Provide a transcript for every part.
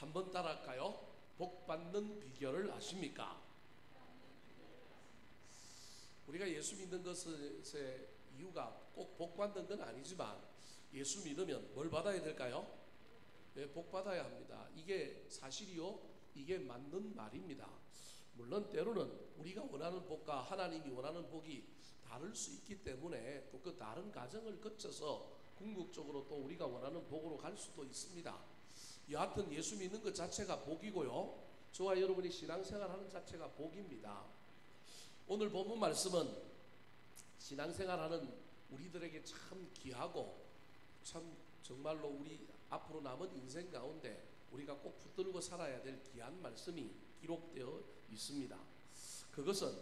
한번 따라할까요? 복 받는 비결을 아십니까? 우리가 예수 믿는 것의 이유가 꼭 복 받는 건 아니지만 예수 믿으면 뭘 받아야 될까요? 네, 복 받아야 합니다. 이게 사실이요, 이게 맞는 말입니다. 물론 때로는 우리가 원하는 복과 하나님이 원하는 복이 다를 수 있기 때문에 또 그 다른 과정을 거쳐서 궁극적으로 또 우리가 원하는 복으로 갈 수도 있습니다. 여하튼 예수 믿는 것 자체가 복이고요, 저와 여러분이 신앙생활하는 자체가 복입니다. 오늘 본문 말씀은 신앙생활하는 우리들에게 참 귀하고 참 정말로 우리 앞으로 남은 인생 가운데 우리가 꼭 붙들고 살아야 될 귀한 말씀이 기록되어 있습니다. 그것은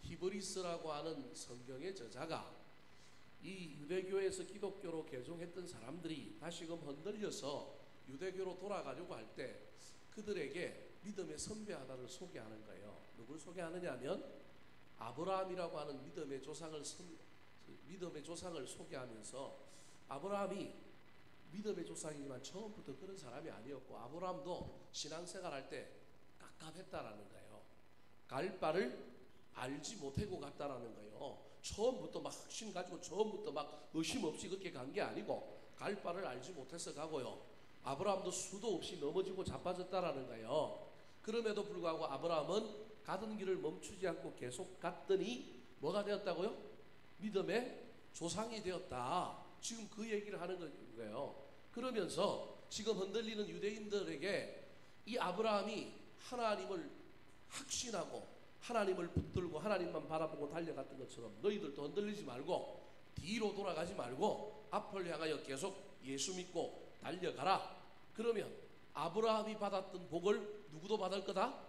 히브리스라고 하는 성경의 저자가 이 유대교에서 기독교로 개종했던 사람들이 다시금 흔들려서 유대교로 돌아가려고 할 때 그들에게 믿음의 선배 하나를 소개하는 거예요. 누굴 소개하느냐 하면 아브라함이라고 하는 믿음의 조상을 소개하면서, 아브라함이 믿음의 조상이지만 처음부터 그런 사람이 아니었고 아브라함도 신앙생활 할 때 깝깝했다라는 거예요. 갈 바를 알지 못하고 갔다라는 거예요. 처음부터 막 확신 가지고 처음부터 막 의심 없이 그렇게 간 게 아니고 갈 바를 알지 못해서 가고요. 아브라함도 수도 없이 넘어지고 자빠졌다라는 거예요. 그럼에도 불구하고 아브라함은 가던 길을 멈추지 않고 계속 갔더니 뭐가 되었다고요? 믿음의 조상이 되었다. 지금 그 얘기를 하는 거예요. 그러면서 지금 흔들리는 유대인들에게 이 아브라함이 하나님을 확신하고 하나님을 붙들고 하나님만 바라보고 달려갔던 것처럼 너희들도 흔들리지 말고 뒤로 돌아가지 말고 앞을 향하여 계속 예수 믿고 달려가라. 그러면 아브라함이 받았던 복을 누구도 받을 거다?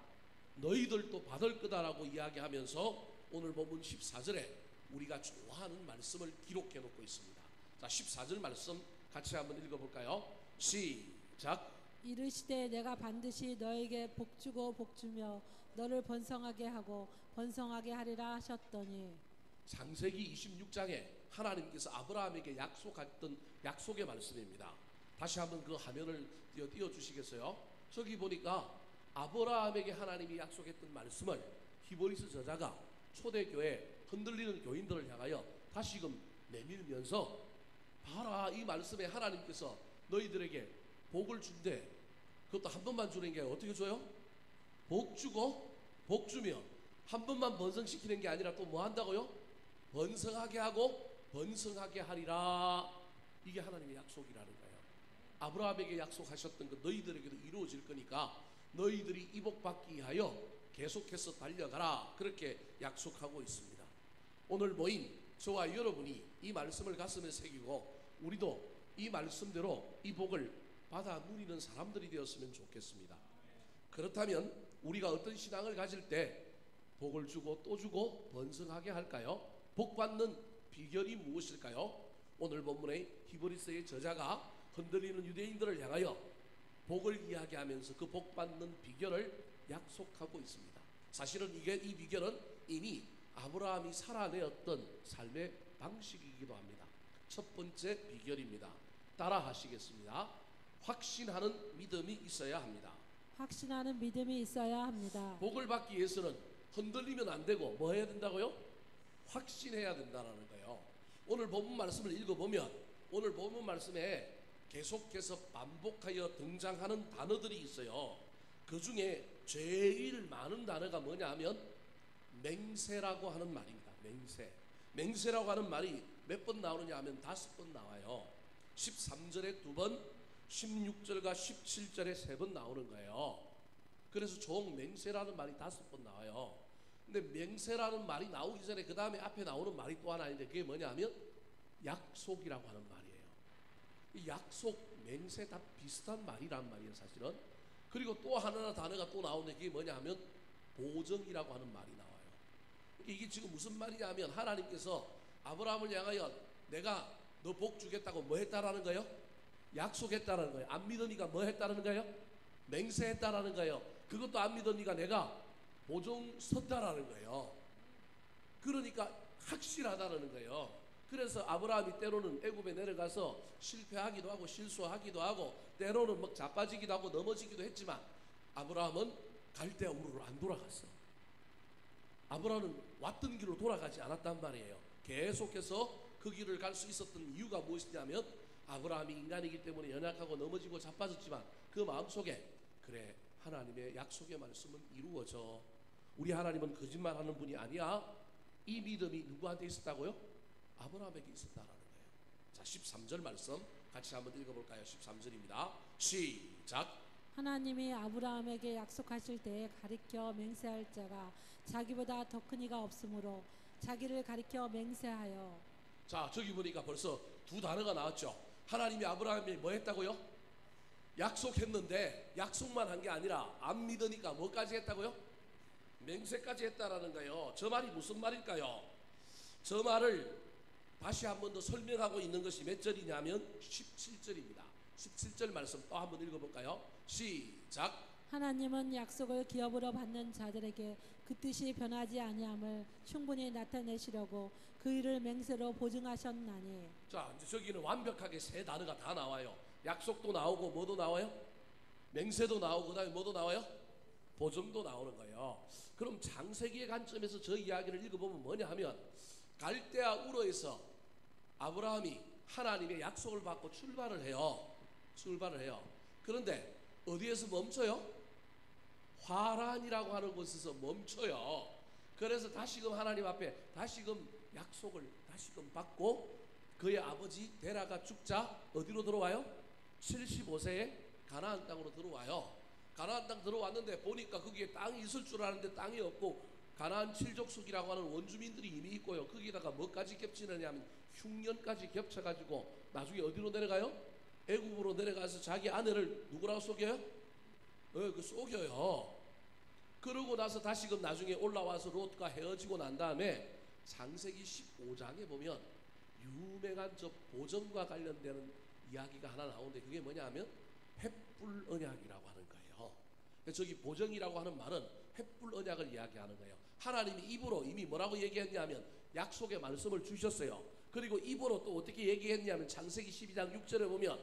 너희들도 받을 거다라고 이야기하면서 오늘 본문 14절에 우리가 좋아하는 말씀을 기록해 놓고 있습니다. 자, 14절 말씀 같이 한번 읽어볼까요? 시작. 이르시되 내가 반드시 너에게 복주고 복주며 너를 번성하게 하고 번성하게 하리라 하셨더니. 창세기 26장에 하나님께서 아브라함에게 약속했던 약속의 말씀입니다. 다시 한번 그 화면을 띄워주시겠어요? 저기 보니까 아브라함에게 하나님이 약속했던 말씀을 히브리서 저자가 초대교회 흔들리는 교인들을 향하여 다시금 내밀면서, 봐라, 이 말씀에 하나님께서 너희들에게 복을 준대. 그것도 한 번만 주는 게 어떻게 줘요? 복 주고 복 주며 한 번만 번성시키는 게 아니라 또 뭐 한다고요? 번성하게 하고 번성하게 하리라. 이게 하나님의 약속이라는 거예요. 아브라함에게 약속하셨던 그 너희들에게도 이루어질 거니까 너희들이 이 복 받기 위하여 계속해서 달려가라. 그렇게 약속하고 있습니다. 오늘 모인 저와 여러분이 이 말씀을 가슴에 새기고 우리도 이 말씀대로 이 복을 받아 누리는 사람들이 되었으면 좋겠습니다. 그렇다면 우리가 어떤 신앙을 가질 때 복을 주고 또 주고 번성하게 할까요? 복 받는 비결이 무엇일까요? 오늘 본문의 히브리서의 저자가 흔들리는 유대인들을 향하여 복을 이야기하면서 그 복 받는 비결을 약속하고 있습니다. 사실은 이 비결은 이미 아브라함이 살아내었던 삶의 방식이기도 합니다. 첫 번째 비결입니다. 따라 하시겠습니다. 확신하는 믿음이 있어야 합니다. 확신하는 믿음이 있어야 합니다. 복을 받기 위해서는 흔들리면 안 되고 뭐 해야 된다고요? 확신해야 된다는 거예요. 오늘 본문 말씀을 읽어보면 오늘 본문 말씀에 계속해서 반복하여 등장하는 단어들이 있어요. 그 중에 제일 많은 단어가 뭐냐 하면 맹세라고 하는 말입니다. 맹세라고 하는 말이 몇 번 나오느냐 하면 5번 나와요. 13절에 2번, 16절과 17절에 3번 나오는 거예요. 그래서 총 맹세라는 말이 5번 나와요. 근데 맹세라는 말이 나오기 전에 그 다음에 앞에 나오는 말이 또 하나 있는데 그게 뭐냐 하면 약속이라고 하는 말이에요. 이 약속, 맹세 다 비슷한 말이란 말이에요, 사실은. 그리고 또 하나 단어가 또 나오는데 그게 뭐냐 하면 보증이라고 하는 말이 나와요. 이게 지금 무슨 말이냐 하면 하나님께서 아브라함을 향하여 내가 너 복 주겠다고 뭐 했다라는 거예요? 약속했다라는 거예요. 안 믿으니까 뭐 했다라는 거예요? 맹세했다라는 거예요. 그것도 안 믿으니까 내가 보증 섰다라는 거예요. 그러니까 확실하다라는 거예요. 그래서 아브라함이 때로는 애굽에 내려가서 실패하기도 하고 실수하기도 하고 때로는 막 자빠지기도 하고 넘어지기도 했지만 아브라함은 갈대아 우르로 안 돌아갔어. 아브라함은 왔던 길로 돌아가지 않았단 말이에요. 계속해서 그 길을 갈 수 있었던 이유가 무엇이냐면 아브라함이 인간이기 때문에 연약하고 넘어지고 자빠졌지만 그 마음속에 그래 하나님의 약속의 말씀은 이루어져. 우리 하나님은 거짓말하는 분이 아니야. 이 믿음이 누구한테 있었다고요? 아브라함에게 있었다라는 거예요. 자, 13절 말씀 같이 한번 읽어볼까요? 13절입니다. 시작. 하나님이 아브라함에게 약속하실 때에 가리켜 맹세할 자가 자기보다 더 큰 이가 없으므로 자기를 가리켜 맹세하여. 자, 저기 보니까 벌써 두 단어가 나왔죠. 하나님이 아브라함이 뭐 했다고요? 약속했는데 약속만 한 게 아니라 안 믿으니까 뭐까지 했다고요? 맹세까지 했다라는 거예요. 저 말이 무슨 말일까요? 저 말을 다시 한 번 더 설명하고 있는 것이 몇 절이냐면 17절입니다. 17절 말씀 또 한번 읽어볼까요? 시작. 하나님은 약속을 기업으로 받는 자들에게 그 뜻이 변하지 아니함을 충분히 나타내시려고 그 일을 맹세로 보증하셨나니. 자, 이제 저기는 완벽하게 세 단어가 다 나와요. 약속도 나오고 뭐도 나와요? 맹세도 나오고 그다음에 뭐도 나와요? 보증도 나오는 거예요. 그럼 창세기의 관점에서 저 이야기를 읽어보면 뭐냐 하면 갈대아 우르에서 아브라함이 하나님의 약속을 받고 출발을 해요. 그런데 어디에서 멈춰요? 화란이라고 하는 곳에서 멈춰요. 그래서 다시금 하나님 앞에 다시금 약속을 다시금 받고 그의 아버지 데라가 죽자 어디로 들어와요? 75세에 가나안 땅으로 들어와요. 가나안 땅 들어왔는데 보니까 거기에 땅이 있을 줄 아는데 땅이 없고 가나안 칠족속이라고 하는 원주민들이 이미 있고요. 거기다가 뭐까지 겹치느냐 하면 흉년까지 겹쳐가지고 나중에 어디로 내려가요? 애굽으로 내려가서 자기 아내를 누구라고 속여요? 그 속여요. 그러고 나서 다시금 나중에 올라와서 롯과 헤어지고 난 다음에 창세기 15장에 보면 유명한 저 보정과 관련되는 이야기가 하나 나오는데 그게 뭐냐 하면 횃불 언약이라고 하는 거예요. 저기 보정이라고 하는 말은 횃불 언약을 이야기하는 거예요. 하나님이 입으로 이미 뭐라고 얘기했냐면 약속의 말씀을 주셨어요. 그리고 입으로 또 어떻게 얘기했냐면 창세기 12장 6절에 보면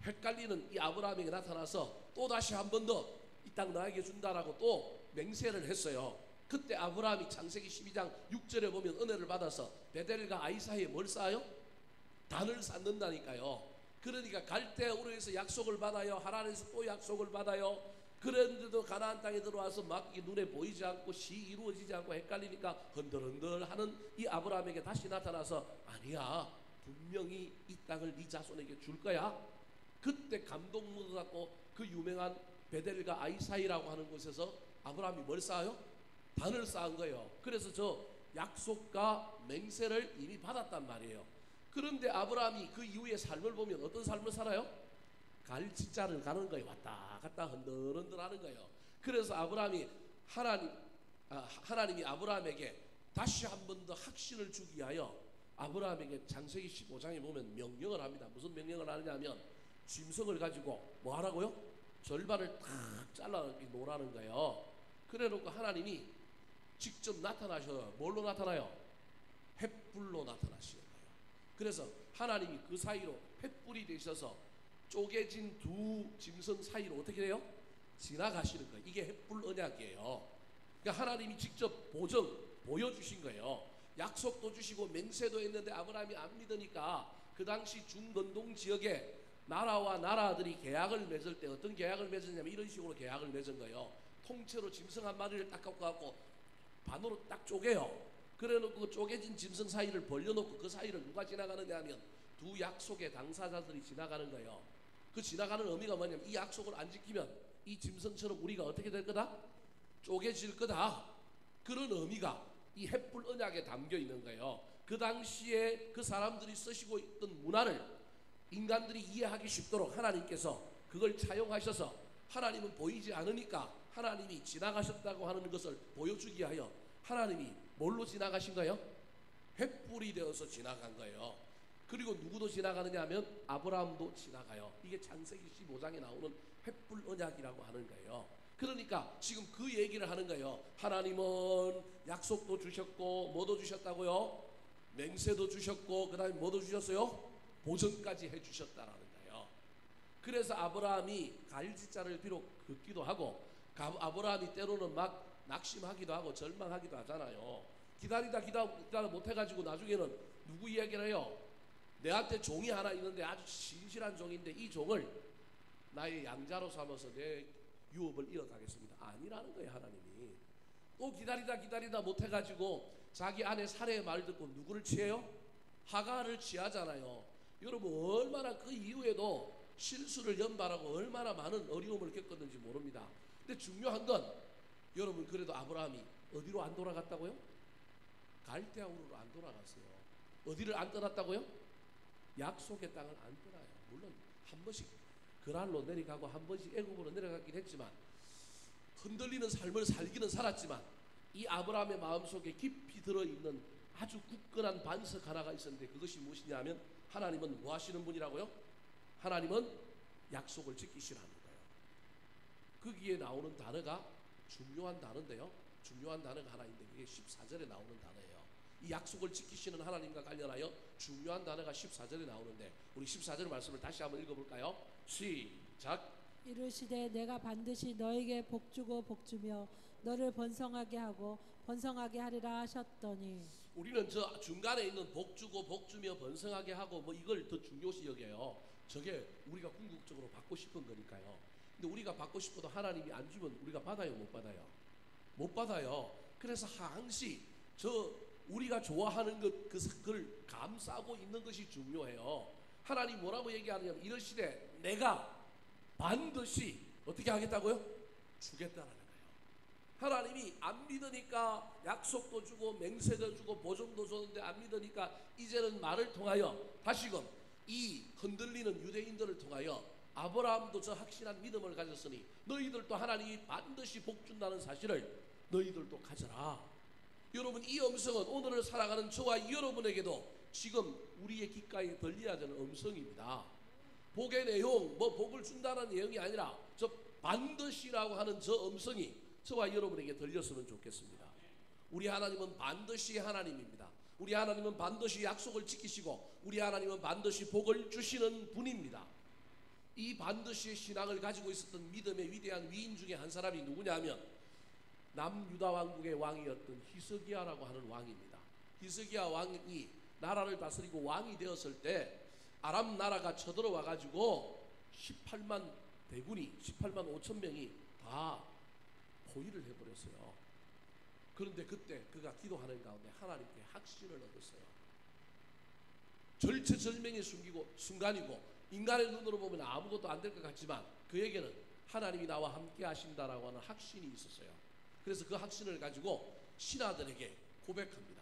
헷갈리는 이 아브라함에게 나타나서 또 다시 한 번 더 이 땅 너에게 준다라고 또 맹세를 했어요. 그때 아브라함이 창세기 12장 6절에 보면 은혜를 받아서 베델과 아이 사이에 뭘 쌓아요? 단을 쌓는다니까요. 그러니까 갈대아 우르에서 약속을 받아요. 하란에서 또 약속을 받아요. 그런데도 가나안 땅에 들어와서 막 눈에 보이지 않고 시 이루어지지 않고 헷갈리니까 흔들흔들하는 이 아브라함에게 다시 나타나서 아니야, 분명히 이 땅을 네 자손에게 줄 거야. 그때 감동 묻어갖고 그 유명한 베델과 아이 사이라고 하는 곳에서 아브라함이 뭘 쌓아요? 단을 쌓은 거예요. 그래서 저 약속과 맹세를 이미 받았단 말이에요. 그런데 아브라함이 그 이후의 삶을 보면 어떤 삶을 살아요? 갈지자를 가는 거예요. 왔다 갔다 흔들흔들 하는 거예요. 그래서 하나님이 아브라함에게 다시 한 번 더 확신을 주기 위하여 아브라함에게 창세기 15장에 보면 명령을 합니다. 무슨 명령을 하느냐 하면 짐승을 가지고 뭐 하라고요? 절반을 탁 잘라 놓으라는 거예요. 그래 놓고 하나님이 직접 나타나셔요. 뭘로 나타나요? 횃불로 나타나시는 거예요. 그래서 하나님이 그 사이로 횃불이 되셔서 쪼개진 두 짐승 사이로 어떻게 돼요? 지나가시는 거예요. 이게 횃불 언약이에요. 그러니까 하나님이 직접 보여주신 거예요. 약속도 주시고 맹세도 했는데 아브라함이 안 믿으니까 그 당시 중건동 지역에 나라와 나라들이 계약을 맺을 때 어떤 계약을 맺었냐면 이런 식으로 계약을 맺은 거예요. 통째로 짐승 한 마리를 딱 갖고 가고 반으로 딱 쪼개요. 그래 놓고 그 쪼개진 짐승 사이를 벌려놓고 그 사이를 누가 지나가느냐 하면 두 약속의 당사자들이 지나가는 거예요. 그 지나가는 의미가 뭐냐면 이 약속을 안 지키면 이 짐승처럼 우리가 어떻게 될 거다? 쪼개질 거다. 그런 의미가 이 횃불 언약에 담겨 있는 거예요. 그 당시에 그 사람들이 쓰시고 있던 문화를 인간들이 이해하기 쉽도록 하나님께서 그걸 차용하셔서 하나님은 보이지 않으니까 하나님이 지나가셨다고 하는 것을 보여주기 위하여 하나님이 뭘로 지나가신 거예요? 횃불이 되어서 지나간 거예요. 그리고 누구도 지나가느냐 하면 아브라함도 지나가요. 이게 창세기 15장에 나오는 횃불 언약이라고 하는 거예요. 그러니까 지금 그 얘기를 하는 거예요. 하나님은 약속도 주셨고 뭐도 주셨다고요? 맹세도 주셨고 그 다음에 뭐도 주셨어요? 보전까지 해주셨다라는 거예요. 그래서 아브라함이 갈지자를 비록 긋기도 하고 아브라함이 때로는 막 낙심하기도 하고 절망하기도 하잖아요. 기다리다 못해가지고 나중에는 누구 이야기를 해요? 내한테 종이 하나 있는데 아주 신실한 종인데 이 종을 나의 양자로 삼아서 내 유업을 이어가겠습니다. 아니라는 거예요. 하나님이 또 기다리다 못해가지고 자기 아내 사레의 말 듣고 누구를 취해요? 하가를 취하잖아요. 여러분 얼마나 그 이후에도 실수를 연발하고 얼마나 많은 어려움을 겪었는지 모릅니다. 근데 중요한 건 여러분 그래도 아브라함이 어디로 안 돌아갔다고요? 갈대아 우르로 안 돌아갔어요. 어디를 안 떠났다고요? 약속의 땅을 안 떠나요. 물론 한 번씩 그랄로 내려가고 한 번씩 애굽으로 내려가긴 했지만 흔들리는 삶을 살기는 살았지만 이 아브라함의 마음속에 깊이 들어있는 아주 굳건한 반석 하나가 있었는데 그것이 무엇이냐 하면 하나님은 뭐 하시는 분이라고요? 하나님은 약속을 지키시라는 거예요. 거기에 나오는 단어가 중요한 단어인데요. 중요한 단어가 하나 있는데 그게 14절에 나오는 단어예요. 이 약속을 지키시는 하나님과 관련하여 중요한 단어가 14절에 나오는데 우리 14절 말씀을 다시 한번 읽어볼까요? 시작. 이르시되 내가 반드시 너에게 복주고 복주며 너를 번성하게 하고 번성하게 하리라 하셨더니 우리는 저 중간에 있는 복주고 복주며 번성하게 하고 뭐 이걸 더 중요시 여겨요. 저게 우리가 궁극적으로 받고 싶은 거니까요. 근데 우리가 받고 싶어도 하나님이 안 주면 우리가 받아요, 못 받아요? 못 받아요. 그래서 항시 저 우리가 좋아하는 그걸 감싸고 있는 것이 중요해요. 하나님 뭐라고 얘기하느냐면 이러시되 내가 반드시 어떻게 하겠다고요? 주겠다라는 거예요. 하나님이 안 믿으니까 약속도 주고 맹세도 주고 보증도 줬는데 안 믿으니까 이제는 말을 통하여 다시금 이 흔들리는 유대인들을 통하여 아브라함도 저 확실한 믿음을 가졌으니 너희들도 하나님이 반드시 복준다는 사실을 너희들도 가져라. 여러분 이 음성은 오늘을 살아가는 저와 여러분에게도 지금 우리의 귓가에 들려야 되는 음성입니다. 복의 내용 뭐 복을 준다는 내용이 아니라 저 반드시라고 하는 저 음성이 저와 여러분에게 들렸으면 좋겠습니다. 우리 하나님은 반드시 하나님입니다. 우리 하나님은 반드시 약속을 지키시고 우리 하나님은 반드시 복을 주시는 분입니다. 이 반드시의 신앙을 가지고 있었던 믿음의 위대한 위인 중에 한 사람이 누구냐면 남유다 왕국의 왕이었던 히스기야라고 하는 왕입니다. 히스기야 왕이 나라를 다스리고 왕이 되었을 때 아람 나라가 쳐들어와 가지고 18만 대군이 18만 5천 명이 다 포위를 해버렸어요. 그런데 그때 그가 기도하는 가운데 하나님께 확신을 얻었어요. 절체절명의 순간이고 인간의 눈으로 보면 아무것도 안 될 것 같지만 그에게는 하나님이 나와 함께 하신다라고 하는 확신이 있었어요. 그래서 그 확신을 가지고 신하들에게 고백합니다.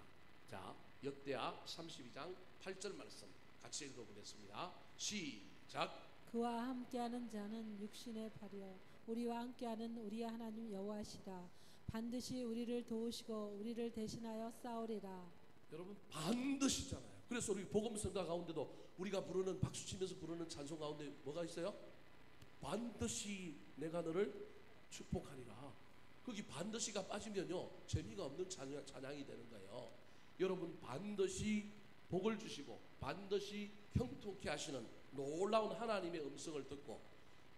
자, 역대하 32장 8절 말씀 같이 읽어보겠습니다. 시작. 그와 함께하는 자는 육신의 팔이요 우리와 함께하는 우리의 하나님 여호와시라. 반드시 우리를 도우시고 우리를 대신하여 싸우리라. 여러분 반드시잖아요. 그래서 우리 복음성가 가운데도 우리가 부르는 박수치면서 부르는 찬송 가운데 뭐가 있어요? 반드시 내가 너를 축복하리라. 거기 반드시가 빠지면요 재미가 없는 찬양이 되는 거예요. 여러분 반드시 복을 주시고 반드시 형통케 하시는 놀라운 하나님의 음성을 듣고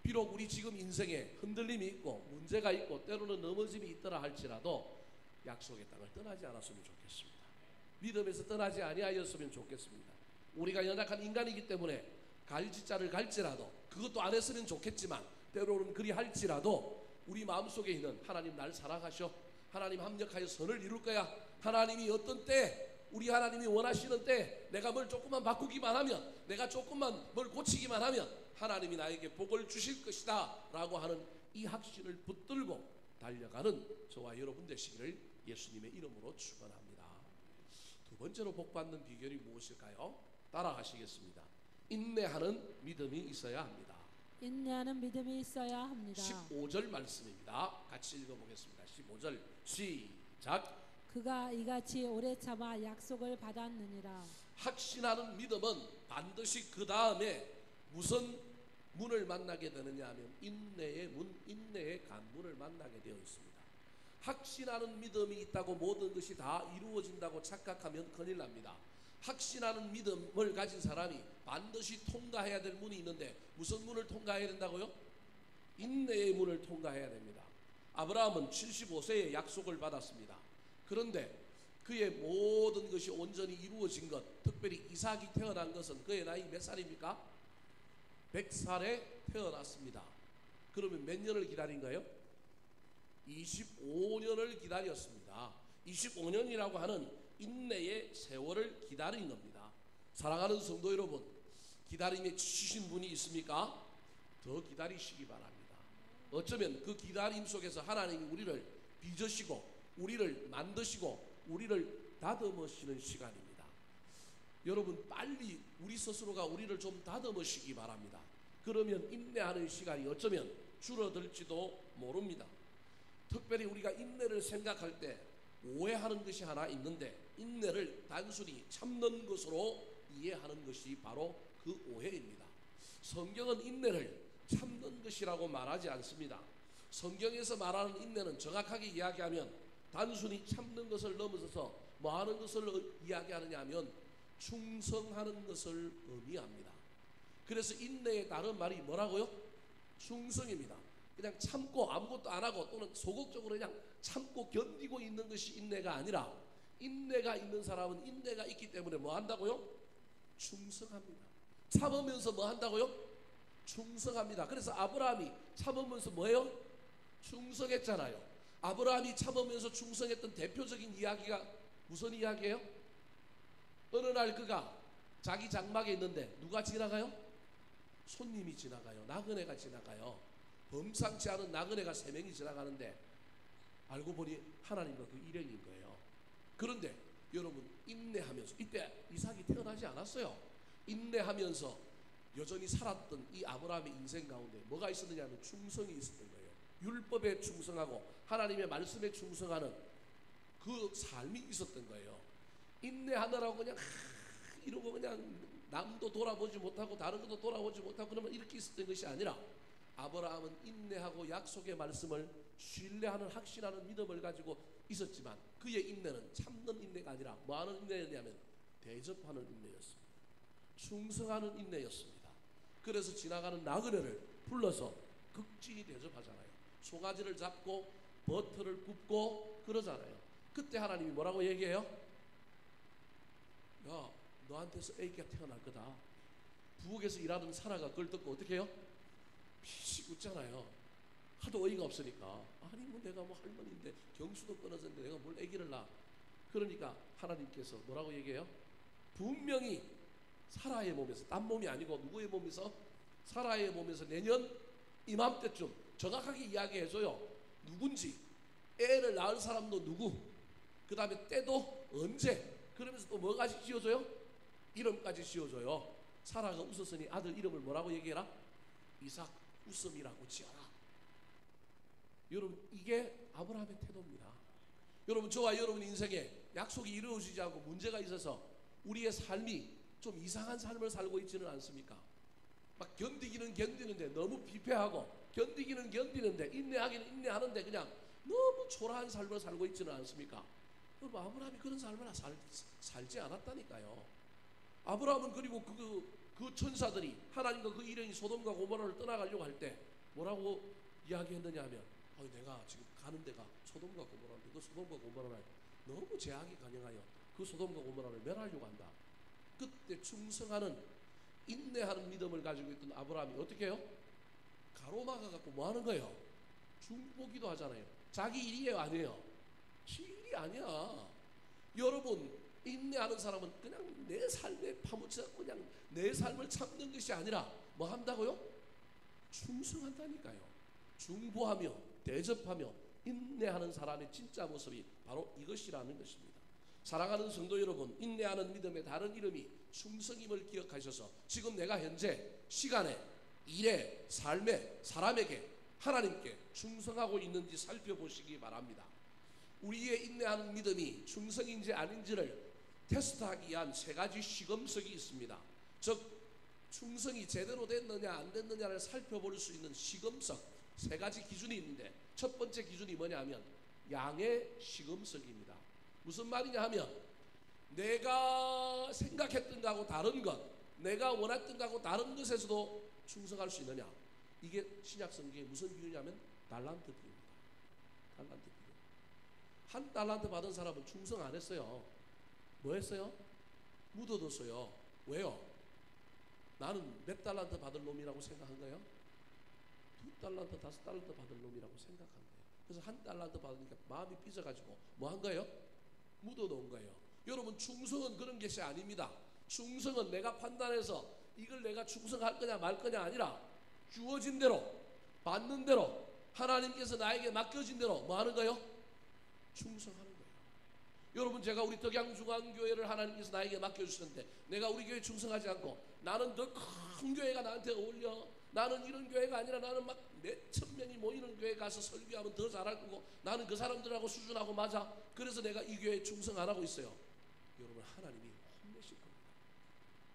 비록 우리 지금 인생에 흔들림이 있고 문제가 있고 때로는 넘어짐이 있더라 할지라도 약속의 땅을 떠나지 않았으면 좋겠습니다. 믿음에서 떠나지 아니하였으면 좋겠습니다. 우리가 연약한 인간이기 때문에 갈지자를 갈지라도 그것도 안 했으면 좋겠지만 때로는 그리 할지라도 우리 마음속에 있는 하나님 날 사랑하셔, 하나님 합력하여 선을 이룰 거야, 하나님이 어떤 때 우리 하나님이 원하시는 때 내가 뭘 조금만 바꾸기만 하면 내가 조금만 뭘 고치기만 하면 하나님이 나에게 복을 주실 것이다 라고 하는 이 확신을 붙들고 달려가는 저와 여러분 되시기를 예수님의 이름으로 축원합니다. 두 번째로 복받는 비결이 무엇일까요? 따라하시겠습니다. 인내하는 믿음이 있어야 합니다. 인내하는 믿음이 있어야 합니다. 15절 말씀입니다. 같이 읽어보겠습니다. 15절 시작. 그가 이같이 오래 참아 약속을 받았느니라. 확신하는 믿음은 반드시 그 다음에 무슨 문을 만나게 되느냐 하면 인내의 문, 인내의 간문을 만나게 되어 있습니다. 확신하는 믿음이 있다고 모든 것이 다 이루어진다고 착각하면 큰일 납니다. 확신하는 믿음을 가진 사람이 반드시 통과해야 될 문이 있는데 무슨 문을 통과해야 된다고요? 인내의 문을 통과해야 됩니다. 아브라함은 75세에 약속을 받았습니다. 그런데 그의 모든 것이 온전히 이루어진 것, 특별히 이삭이 태어난 것은 그의 나이 몇 살입니까? 100살에 태어났습니다. 그러면 몇 년을 기다린 거예요? 25년을 기다렸습니다. 25년이라고 하는 인내의 세월을 기다린 겁니다. 사랑하는 성도 여러분, 기다림에 지치신 분이 있습니까? 더 기다리시기 바랍니다. 어쩌면 그 기다림 속에서 하나님이 우리를 빚으시고 우리를 만드시고 우리를 다듬으시는 시간입니다. 여러분, 빨리 우리 스스로가 우리를 좀 다듬으시기 바랍니다. 그러면 인내하는 시간이 어쩌면 줄어들지도 모릅니다. 특별히 우리가 인내를 생각할 때 오해하는 것이 하나 있는데, 인내를 단순히 참는 것으로 이해하는 것이 바로 그 오해입니다. 성경은 인내를 참는 것이라고 말하지 않습니다. 성경에서 말하는 인내는 정확하게 이야기하면 단순히 참는 것을 넘어서서 뭐 하는 것을 이야기하느냐 하면 충성하는 것을 의미합니다. 그래서 인내의 다른 말이 뭐라고요? 충성입니다. 그냥 참고 아무것도 안 하고 또는 소극적으로 그냥 참고 견디고 있는 것이 인내가 아니라, 인내가 있는 사람은 인내가 있기 때문에 뭐 한다고요? 충성합니다. 참으면서 뭐 한다고요? 충성합니다. 그래서 아브라함이 참으면서 뭐예요? 충성했잖아요. 아브라함이 참으면서 충성했던 대표적인 이야기가 무슨 이야기예요? 어느 날 그가 자기 장막에 있는데 누가 지나가요? 손님이 지나가요. 나그네가 지나가요. 범상치 않은 나그네가 3명이 지나가는데 알고 보니 하나님과 그 일행인 거예요. 그런데 여러분, 인내하면서, 이때 이삭이 태어나지 않았어요. 인내하면서 여전히 살았던 이 아브라함의 인생 가운데 뭐가 있었느냐 하면 충성이 있었던 거예요. 율법에 충성하고 하나님의 말씀에 충성하는 그 삶이 있었던 거예요. 인내하느라고 그냥 이러고 그냥 남도 돌아보지 못하고 다른 것도 돌아보지 못하고 그러면 이렇게 있었던 것이 아니라, 아브라함은 인내하고 약속의 말씀을 신뢰하는 확신하는 믿음을 가지고 있었지만 그의 인내는 참는 인내가 아니라 뭐 하는 인내였냐면 대접하는 인내였습니다. 충성하는 인내였습니다. 그래서 지나가는 나그네를 불러서 극진히 대접하잖아요. 송아지를 잡고 버터를 굽고 그러잖아요. 그때 하나님이 뭐라고 얘기해요? 야, 너한테서 애기가 태어날 거다. 부엌에서 일하던 사라가 그걸 듣고 어떻게 해요? 피식 웃잖아요. 하도 어이가 없으니까. 아니 뭐 내가 뭐 할머니인데 경수도 끊어졌는데 내가 뭘 애기를 낳아. 그러니까 하나님께서 뭐라고 얘기해요? 분명히 사라의 몸에서, 딴 몸이 아니고 누구의 몸에서? 사라의 몸에서 내년 이맘때쯤 정확하게 이야기해줘요. 누군지, 애를 낳을 사람도 누구, 그 다음에 때도 언제, 그러면서 또 뭐까지 지어줘요? 이름까지 지어줘요. 사라가 웃었으니 아들 이름을 뭐라고 얘기해라? 이삭 웃음이라고 지어라. 여러분, 이게 아브라함의 태도입니다. 여러분, 저와 여러분 인생에 약속이 이루어지지 않고 문제가 있어서 우리의 삶이 좀 이상한 삶을 살고 있지는 않습니까? 막 견디기는 견디는데 너무 비패하고, 견디기는 견디는데 인내하기는 인내하는데 그냥 너무 초라한 삶을 살고 있지는 않습니까? 여러분, 아브라함이 그런 삶을 살지 않았다니까요. 아브라함은 그리고 그 천사들이, 하나님과 그 일행이 소돔과 고모라를 떠나가려고 할 때 뭐라고 이야기했느냐 하면, 내가 지금 가는 데가 소돔과 고모라인데 그 소돔과 고모라를 너무 제약이 강력하여 그 소돔과 고모라를 멸하려고 한다. 그때 충성하는 인내하는 믿음을 가지고 있던 아브라함이 어떻게 해요? 가로막아 갖고 뭐 하는 거예요? 중보기도 하잖아요. 자기 일이에요, 아니에요? 지 일이 아니야. 여러분, 인내하는 사람은 그냥 내 삶에 파묻혀 그냥 내 삶을 참는 것이 아니라 뭐 한다고요? 충성한다니까요. 중보하며 대접하며 인내하는 사람의 진짜 모습이 바로 이것이라는 것입니다. 사랑하는 성도 여러분, 인내하는 믿음의 다른 이름이 충성임을 기억하셔서 지금 내가 현재 시간에, 일에, 삶에, 사람에게, 하나님께 충성하고 있는지 살펴보시기 바랍니다. 우리의 인내하는 믿음이 충성인지 아닌지를 테스트하기 위한 3가지 시금석이 있습니다. 즉, 충성이 제대로 됐느냐 안 됐느냐를 살펴볼 수 있는 시금석 3가지 기준이 있는데, 첫 번째 기준이 뭐냐 하면 양의 시금석입니다. 무슨 말이냐 하면 내가 생각했던 거하고 다른 것, 내가 원했던 거하고 다른 것에서도 충성할 수 있느냐? 이게 신약 성경에 무슨 비유냐면 달란트 비유입니다. 달란트 비유. 한 달란트 받은 사람은 충성 안 했어요. 뭐 했어요? 묻어뒀어요. 왜요? 나는 몇 달란트 받을 놈이라고 생각한 거예요? 2달란트, 5달란트 받을 놈이라고 생각한 거예요. 그래서 한 달란트 받으니까 마음이 삐져가지고 뭐 한 거예요? 묻어놓은 거예요. 여러분, 충성은 그런 것이 아닙니다. 충성은 내가 판단해서 이걸 내가 충성할 거냐 말 거냐 아니라 주어진 대로, 받는 대로, 하나님께서 나에게 맡겨진 대로 뭐 하는 거예요? 충성하는 거예요. 여러분, 제가 우리 덕양중앙교회를 하나님께서 나에게 맡겨주셨는데 내가 우리 교회에 충성하지 않고 나는 더 큰 교회가 나한테 어울려, 나는 이런 교회가 아니라 나는 막 몇천 명이 모이는 교회 가서 설교하면 더 잘할 거고 나는 그 사람들하고 수준하고 맞아, 그래서 내가 이 교회에 충성 안 하고 있어요. 여러분, 하나님이 혼내실 겁니다.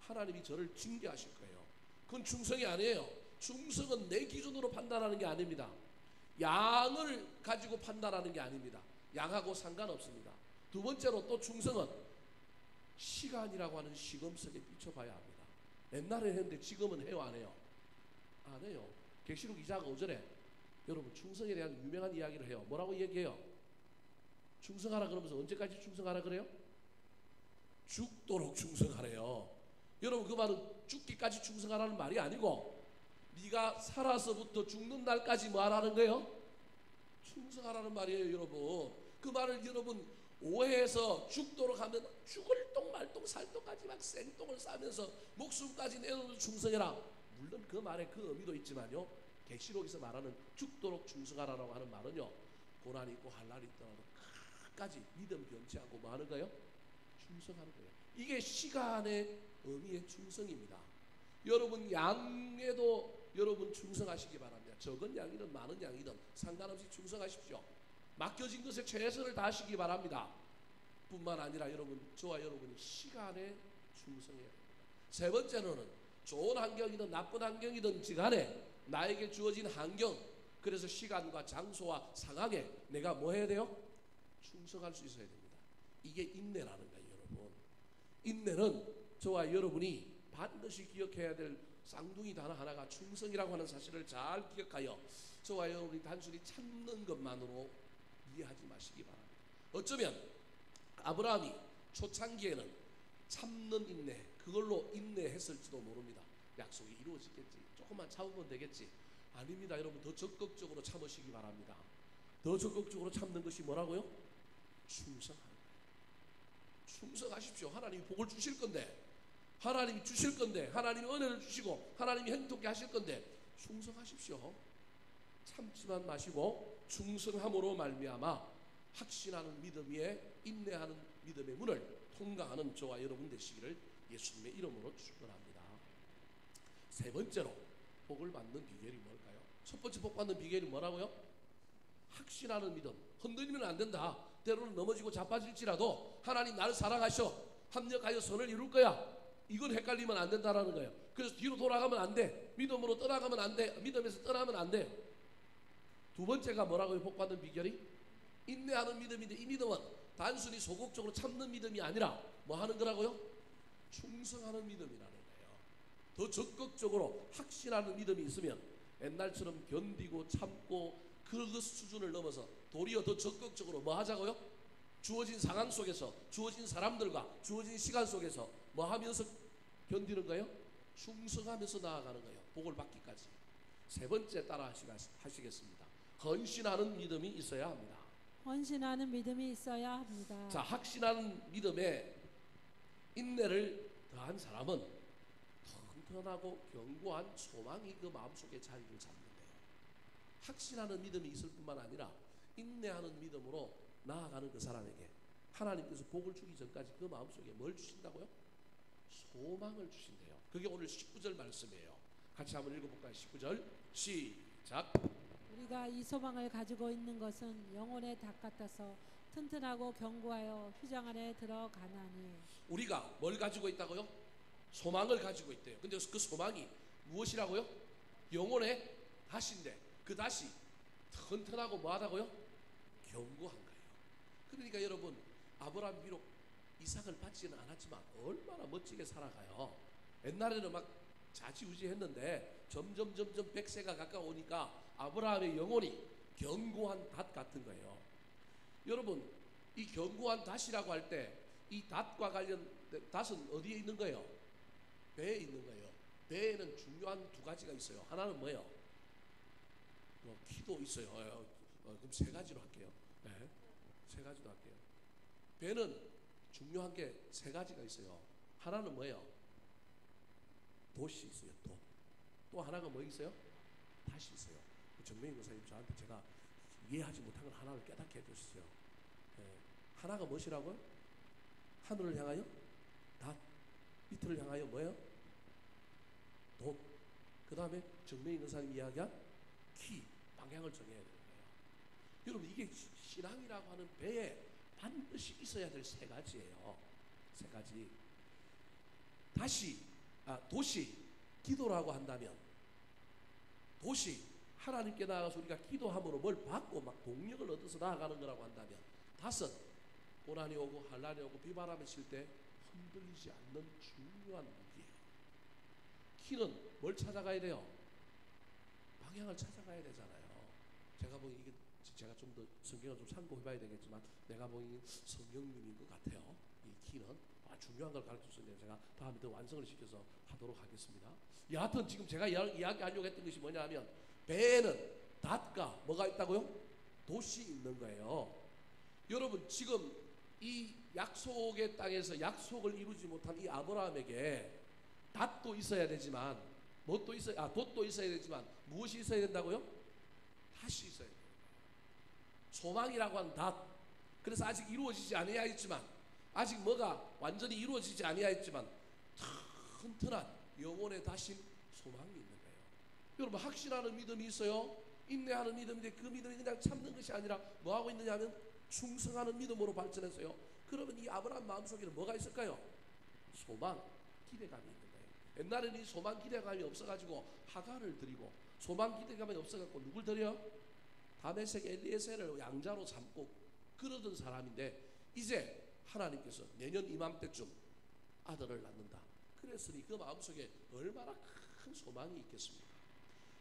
하나님이 저를 징계하실 거예요. 그건 충성이 아니에요. 충성은 내 기준으로 판단하는 게 아닙니다. 양을 가지고 판단하는 게 아닙니다. 양하고 상관없습니다. 두 번째로 또 충성은 시간이라고 하는 시금석에 비춰봐야 합니다. 옛날에 했는데 지금은 해요 안 해요? 안 해요. 계시록 2장 5절에 여러분 충성에 대한 유명한 이야기를 해요. 뭐라고 얘기해요? 충성하라 그러면서 언제까지 충성하라 그래요? 죽도록 충성하래요. 여러분, 그 말은 죽기까지 충성하라는 말이 아니고 네가 살아서부터 죽는 날까지 뭐 하라는 거예요? 충성하라는 말이에요. 여러분, 그 말을 여러분 오해해서 죽도록 하면 죽을 똥 말똥 살똥까지 막 생똥을 싸면서 목숨까지 내놓는 충성해라. 물론 그 말에 그 의미도 있지만요, 계시록에서 말하는 죽도록 충성하라고 하는 말은요, 고난이 있고 환난이 있더라도 끝까지 믿음 변치 않고 뭐 하는 거예요? 충성하는 거예요. 이게 시간의 의미의 충성입니다. 여러분, 양에도 여러분 충성하시기 바랍니다. 적은 양이든 많은 양이든 상관없이 충성하십시오. 맡겨진 것에 최선을 다하시기 바랍니다. 뿐만 아니라 여러분, 저와 여러분이 시간에 충성해야 합니다. 세 번째로는 좋은 환경이든 나쁜 환경이든 간에 나에게 주어진 환경, 그래서 시간과 장소와 상황에 내가 뭐 해야 돼요? 충성할 수 있어야 됩니다. 이게 인내라는 거예요. 여러분, 인내는 저와 여러분이 반드시 기억해야 될 쌍둥이 단어 하나가 충성이라고 하는 사실을 잘 기억하여 저와 여러분이 단순히 참는 것만으로 이해하지 마시기 바랍니다. 어쩌면 아브라함이 초창기에는 참는 인내, 그걸로 인내했을지도 모릅니다. 약속이 이루어지겠지, 조금만 참으면 되겠지. 아닙니다. 여러분, 더 적극적으로 참으시기 바랍니다. 더 적극적으로 참는 것이 뭐라고요? 충성하는 거예요. 충성하십시오. 하나님이 복을 주실 건데, 하나님이 주실 건데, 하나님이 은혜를 주시고 하나님이 행복하게 하실 건데 충성하십시오. 참지만 마시고 충성함으로 말미암아 확신하는 믿음 위에 인내하는 믿음의 문을 통과하는 저와 여러분 되시기를 예수님의 이름으로 축원합니다. 세 번째로 복을 받는 비결이 뭘까요? 첫 번째 복 받는 비결이 뭐라고요? 확신하는 믿음. 흔들리면 안 된다. 때로는 넘어지고 자빠질지라도 하나님 나를 사랑하셔, 합력하여 선을 이룰 거야. 이건 헷갈리면 안 된다라는 거예요. 그래서 뒤로 돌아가면 안 돼. 믿음으로 떠나가면 안 돼. 믿음에서 떠나면 안 돼. 두 번째가 뭐라고요? 복 받는 비결이 인내하는 믿음인데, 이 믿음은 단순히 소극적으로 참는 믿음이 아니라 뭐 하는 거라고요? 충성하는 믿음이라는 거예요. 더 적극적으로 확신하는 믿음이 있으면 옛날처럼 견디고 참고 그 수준을 넘어서 도리어 더 적극적으로 뭐 하자고요? 주어진 상황 속에서, 주어진 사람들과 주어진 시간 속에서 뭐 하면서 견디는 거예요? 충성하면서 나아가는 거예요. 복을 받기까지. 세 번째 따라 하시겠습니다. 헌신하는 믿음이 있어야 합니다. 헌신하는 믿음이 있어야 합니다. 자, 확신하는 믿음에 인내를 더한 사람은 튼튼하고 견고한 소망이 그 마음속에 자리를 잡는 거예요. 확신하는 믿음이 있을 뿐만 아니라 인내하는 믿음으로 나아가는 그 사람에게 하나님께서 복을 주기 전까지 그 마음속에 뭘 주신다고요? 소망을 주신대요. 그게 오늘 19절 말씀이에요. 같이 한번 읽어볼까요? 19절 시작. 우리가 이 소망을 가지고 있는 것은 영혼의 닭 같아서 튼튼하고 견고하여 휘장 안에 들어가나니. 우리가 뭘 가지고 있다고요? 소망을 가지고 있대요. 근데 그 소망이 무엇이라고요? 영혼의 닷인데 그 닷이 튼튼하고 뭐하다고요? 견고한 거예요. 그러니까 여러분, 아브라함 비록 이삭을 받지는 않았지만 얼마나 멋지게 살아가요. 옛날에는 막 자지우지했는데 점점 100세가 가까우니까 아브라함의 영혼이 견고한 닷 같은 거예요. 여러분, 이 견고한 닷이라고 할 때 이 닷과 관련 닷은 어디에 있는 거예요? 배에 있는 거예요. 배에는 중요한 두 가지가 있어요. 하나는 뭐예요? 키도 있어요. 그럼 세 가지로 할게요. 네, 세 가지로 할게요. 배는 중요한 게 세 가지가 있어요. 하나는 뭐예요? 돛이 있어요. 돛. 또 하나가 뭐 있어요? 닷이 있어요. 정명희 목사님 저한테 제가 이해하지 못한 걸 하나를 깨닫게 해주셨어요. 네. 하나가 무엇이라고요? 하늘을 향하여 닷, 밑을 향하여 뭐예요? 돛. 그 다음에 정명희 목사님 이야기한 키, 방향을 정해야 되는 거예요. 여러분, 이게 신앙이라고 하는 배에 반드시 있어야 될 세 가지예요. 세 가지. 돛이 기도라고 한다면, 돛이 하나님께 나아가서 우리가 기도함으로 뭘 받고 막 동력을 얻어서 나아가는 거라고 한다면, 닷은 고난이 오고 환난이 오고 비바람이 칠 때 흔들리지 않는 중요한 무기예요. 키는 뭘 찾아가야 돼요? 방향을 찾아가야 되잖아요. 제가 보기 이게 제가 좀 더 성경을 좀 참고해봐야 되겠지만 내가 보기 성령님인 것 같아요. 이 키는 중요한 걸 가르쳐주는데 제가 다음에 더 완성을 시켜서 하도록 하겠습니다. 여하튼 지금 제가 이야기하려고 했던 것이 뭐냐면 배에는 닷과 뭐가 있다고요? 돛이 있는 거예요. 여러분, 지금 이 약속의 땅에서 약속을 이루지 못한 이 아브라함에게 닷도 있어야 되지만 돛도 있어야 되지만 무엇이 있어야 된다고요? 닷이 있어야 돼요. 소망이라고 하는 닷. 그래서 아직 이루어지지 아니하였지만, 아직 뭐가 완전히 이루어지지 아니하였지만 튼튼한 영혼의 닷인 소망이 있는 거예요. 여러분, 확신하는 믿음이 있어요. 인내하는 믿음인데 그 믿음이 그냥 참는 것이 아니라 뭐 하고 있느냐면 충성하는 믿음으로 발전했어요. 그러면 이 아브라함 마음속에는 뭐가 있을까요? 소망, 기대감이 있는 거예요. 옛날에는 이 소망, 기대감이 없어가지고 하갈을 드리고, 소망, 기대감이 없어가지고 누굴 드려? 다메섹 엘리에셀을 양자로 삼고 그러던 사람인데, 이제 하나님께서 내년 이맘때쯤 아들을 낳는다. 그랬으니 그 마음속에 얼마나 큰 소망이 있겠습니까?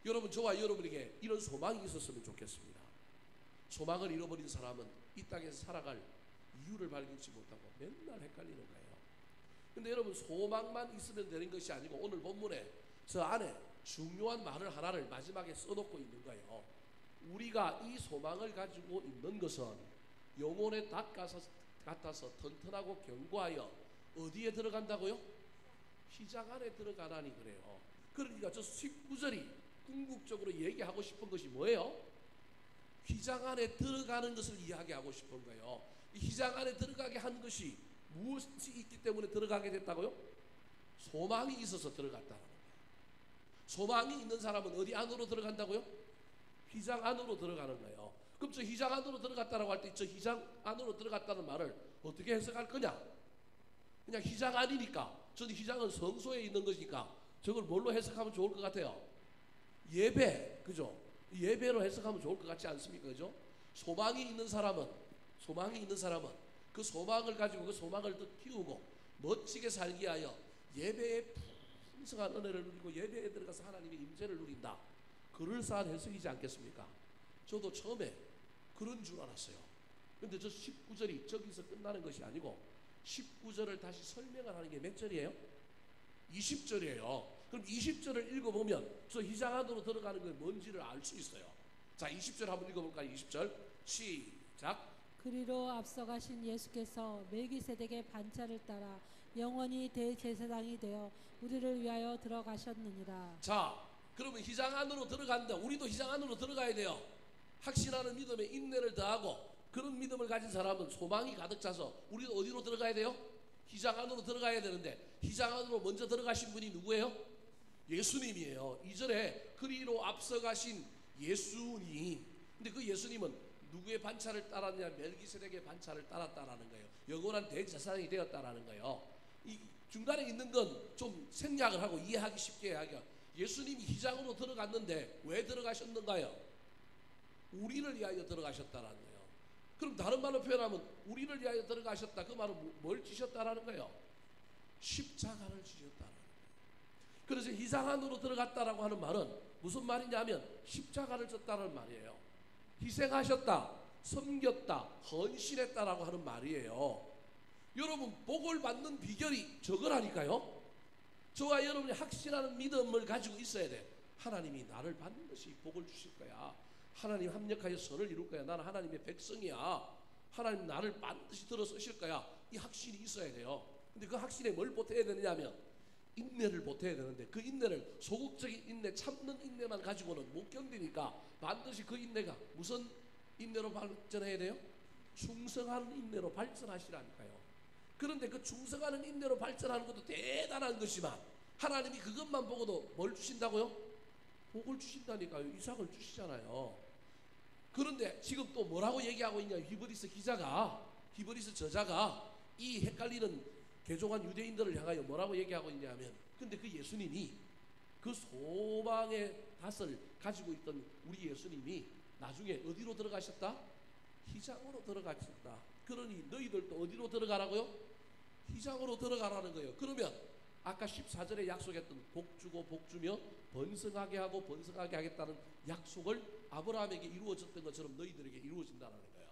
여러분, 저와 여러분에게 이런 소망이 있었으면 좋겠습니다. 소망을 잃어버린 사람은 이 땅에서 살아갈 이유를 발견치 못하고 맨날 헷갈리는 거예요. 근데 여러분, 소망만 있으면 되는 것이 아니고 오늘 본문에 저 안에 중요한 말을 하나를 마지막에 써놓고 있는 거예요. 우리가 이 소망을 가지고 있는 것은 영혼의 닷 같아서 튼튼하고 견고하여 어디에 들어간다고요? 휘장 안에 들어가라니 그래요. 그러니까 저 19절이 궁극적으로 얘기하고 싶은 것이 뭐예요? 휘장 안에 들어가는 것을 이야기하고 싶은 거예요. 이 휘장 안에 들어가게 한 것이 무엇이 있기 때문에 들어가게 됐다고요? 소망이 있어서 들어갔다는 거예요. 소망이 있는 사람은 어디 안으로 들어간다고요? 휘장 안으로 들어가는 거예요. 그럼 저 휘장 안으로 들어갔다라고 할 때 저 휘장 안으로 들어갔다는 말을 어떻게 해석할 거냐? 그냥 휘장 안이니까, 저는 휘장은 성소에 있는 것이니까 저걸 뭘로 해석하면 좋을 것 같아요? 예배, 그죠? 예배로 해석하면 좋을 것 같지 않습니까? 그죠? 소망이 있는 사람은 그 소망을 가지고 그 소망을 더 키우고 멋지게 살기 위하여 예배의 풍성한 은혜를 누리고 예배에 들어가서 하나님의 임재를 누린다. 그럴싸한 해석이지 않겠습니까? 저도 처음에 그런 줄 알았어요. 근데 저 19절이 저기서 끝나는 것이 아니고 19절을 다시 설명을 하는 게 몇 절이에요? 20절이에요. 그럼 20절을 읽어보면 저 휘장 안으로 들어가는 게 뭔지를 알 수 있어요. 자, 20절 한번 읽어볼까요? 20절 시작. 그리로 앞서가신 예수께서 멜기세덱의 반차를 따라 영원히 대제사장이 되어 우리를 위하여 들어가셨느니라. 자, 그러면 휘장 안으로 들어간다. 우리도 휘장 안으로 들어가야 돼요. 확신하는 믿음에 인내를 더하고 그런 믿음을 가진 사람은 소망이 가득 차서 우리도 어디로 들어가야 돼요? 휘장 안으로 들어가야 되는데, 휘장 안으로 먼저 들어가신 분이 누구예요? 예수님이에요. 2절에 그리로 앞서가신 예수님. 근데 그 예수님은 누구의 반차를 따랐냐? 멜기세덱의 반차를 따랐다라는 거예요. 영원한 대제사장이 되었다라는 거예요. 이 중간에 있는 건 좀 생략을 하고 이해하기 쉽게 이야기해요. 예수님이 휘장으로 들어갔는데 왜 들어가셨는가요? 우리를 위하여 들어가셨다라는 거예요. 그럼 다른 말로 표현하면 우리를 위하여 들어가셨다. 그 말은 뭘 지셨다라는 거예요? 십자가를 지셨다라는 거예요. 그래서 희생 안으로 들어갔다라고 하는 말은 무슨 말이냐면 십자가를 졌다는 말이에요. 희생하셨다, 섬겼다, 헌신했다라고 하는 말이에요. 여러분 복을 받는 비결이 저거라니까요. 저와 여러분이 확신하는 믿음을 가지고 있어야 돼. 하나님이 나를 반드시 복을 주실 거야. 하나님 합력하여 선을 이룰 거야. 나는 하나님의 백성이야. 하나님 나를 반드시 들어 쓰실 거야. 이 확신이 있어야 돼요. 근데 그 확신에 뭘 보태야 되느냐면 인내를 보태야 되는데 그 인내를 소극적인 인내, 참는 인내만 가지고는 못 견디니까 반드시 그 인내가 무슨 인내로 발전해야 돼요? 충성하는 인내로 발전하시라니까요. 그런데 그 충성하는 인내로 발전하는 것도 대단한 것이지만 하나님이 그것만 보고도 뭘 주신다고요? 복을 주신다니까요. 이삭을 주시잖아요. 그런데 지금 또 뭐라고 얘기하고 있냐? 히브리서 저자가 이 헷갈리는 개종한 유대인들을 향하여 뭐라고 얘기하고 있냐면 근데 그 예수님이 그 소망의 닷을 가지고 있던 우리 예수님이 나중에 어디로 들어가셨다? 희장으로 들어가셨다. 그러니 너희들도 어디로 들어가라고요? 희장으로 들어가라는 거예요. 그러면 아까 14절에 약속했던 복주고 복주며 번성하게 하고 번성하게 하겠다는 약속을 아브라함에게 이루어졌던 것처럼 너희들에게 이루어진다는 거예요.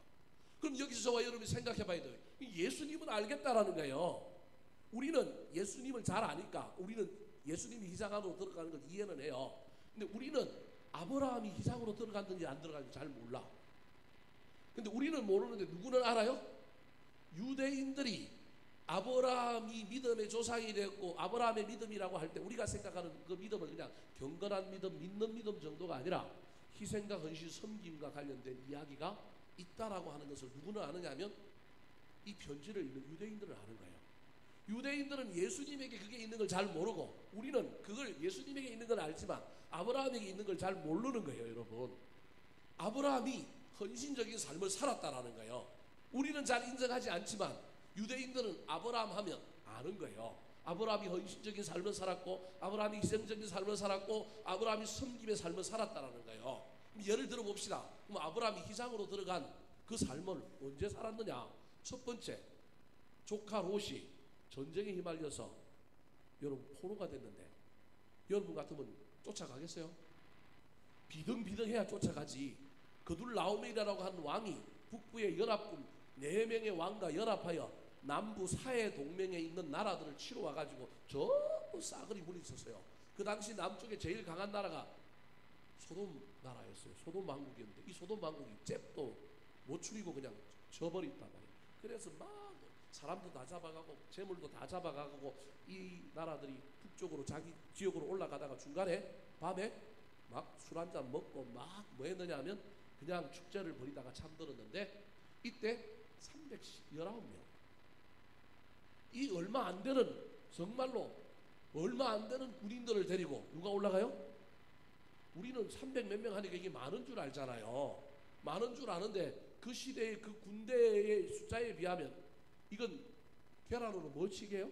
그럼 여기서 저와 여러분이 생각해 봐야 돼요. 예수님은 알겠다라는 거예요. 우리는 예수님을 잘 아니까 우리는 예수님이 희생으로 들어가는 걸 이해는 해요. 근데 우리는 아브라함이 희생으로 들어갔는지 안 들어갔는지 잘 몰라. 근데 우리는 모르는데 누구는 알아요? 유대인들이 아브라함이 믿음의 조상이 되었고 아브라함의 믿음이라고 할 때 우리가 생각하는 그 믿음은 그냥 경건한 믿음, 믿는 믿음 정도가 아니라 희생과 헌신, 섬김과 관련된 이야기가 있다라고 하는 것을 누구는 아느냐면 이 편지를 읽는 유대인들은 아는 거예요. 유대인들은 예수님에게 그게 있는 걸 잘 모르고 우리는 그걸 예수님에게 있는 걸 알지만 아브라함에게 있는 걸 잘 모르는 거예요. 여러분, 아브라함이 헌신적인 삶을 살았다라는 거예요. 우리는 잘 인정하지 않지만 유대인들은 아브라함 하면 아는 거예요. 아브라함이 헌신적인 삶을 살았고 아브라함이 희생적인 삶을 살았고 아브라함이 섬김의 삶을 살았다라는 거예요. 예를 들어 봅시다. 그럼 아브라함이 희생으로 들어간 그 삶을 언제 살았느냐? 첫 번째, 조카 롯이 전쟁에 휘말려서 여러분 포로가 됐는데 여러분 같으면 쫓아가겠어요? 비등비등해야 쫓아가지. 그둘라오메이라고 하는 왕이 북부의 연합군 4명의 왕과 연합하여 남부 사해 동맹에 있는 나라들을 치러 와가지고 전부 싸그리 물리쳤어요. 그 당시 남쪽에 제일 강한 나라가 소돔 나라였어요. 소돔 왕국이었는데 이 소돔 왕국이 잽도 못 추리고 그냥 져버렸단 말이에요. 그래서 막 사람도 다 잡아가고 재물도 다 잡아가고 이 나라들이 북쪽으로 자기 지역으로 올라가다가 중간에 밤에 막 술 한잔 먹고 막 뭐 했느냐 하면 그냥 축제를 벌이다가 잠들었는데 이때 319명 이 얼마 안 되는 정말로 얼마 안 되는 군인들을 데리고 누가 올라가요? 우리는 300 몇 명 하니까 이게 많은 줄 알잖아요. 많은 줄 아는데 그 시대의 그 군대의 숫자에 비하면 이건 계란으로 뭐 치게요?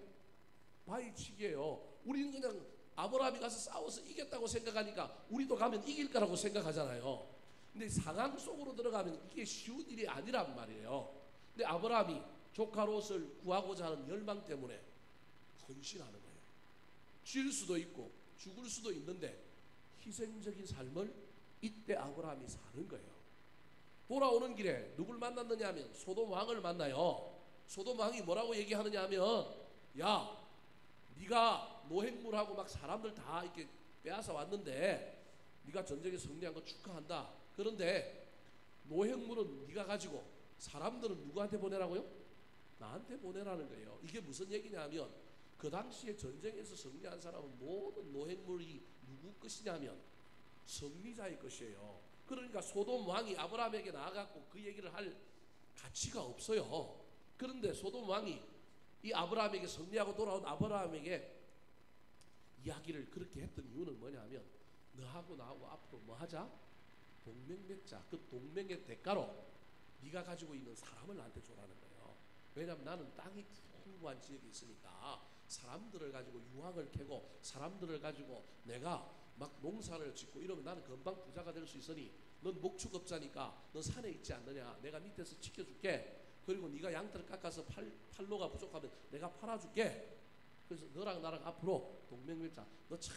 바위 치게요. 우리는 그냥 아브라함이 가서 싸워서 이겼다고 생각하니까 우리도 가면 이길 거라고 생각하잖아요. 근데 상황 속으로 들어가면 이게 쉬운 일이 아니란 말이에요. 근데 아브라함이 조카 롯을 구하고자 하는 열망 때문에 헌신하는 거예요. 질 수도 있고 죽을 수도 있는데 희생적인 삶을 이때 아브라함이 사는 거예요. 돌아오는 길에 누굴 만났느냐 하면 소돔 왕을 만나요. 소돔 왕이 뭐라고 얘기하느냐 하면 야, 네가 노획물하고 막 사람들 다 이렇게 빼앗아 왔는데 네가 전쟁에 승리한 거 축하한다. 그런데 노획물은 네가 가지고 사람들은 누구한테 보내라고요? 나한테 보내라는 거예요. 이게 무슨 얘기냐면 그 당시에 전쟁에서 승리한 사람은 모든 노획물이 누구 것이냐면 승리자의 것이에요. 그러니까 소돔 왕이 아브라함에게 나아갔고 그 얘기를 할 가치가 없어요. 그런데 소돔 왕이 이 아브라함에게 승리하고 돌아온 아브라함에게 이야기를 그렇게 했던 이유는 뭐냐면 너하고 나하고 앞으로 뭐 하자? 동맹 맺자. 그 동맹의 대가로 네가 가지고 있는 사람을 나한테 줘라는 거예요. 왜냐하면 나는 땅이 풍부한 지역에 있으니까 사람들을 가지고 유황을 캐고 사람들을 가지고 내가 막 농사를 짓고 이러면 나는 금방 부자가 될 수 있으니 넌 목축업자니까 넌 산에 있지 않느냐. 내가 밑에서 지켜줄게. 그리고 네가 양털 깎아서 팔로가 부족하면 내가 팔아줄게. 그래서 너랑 나랑 앞으로 동맹밀자. 너 참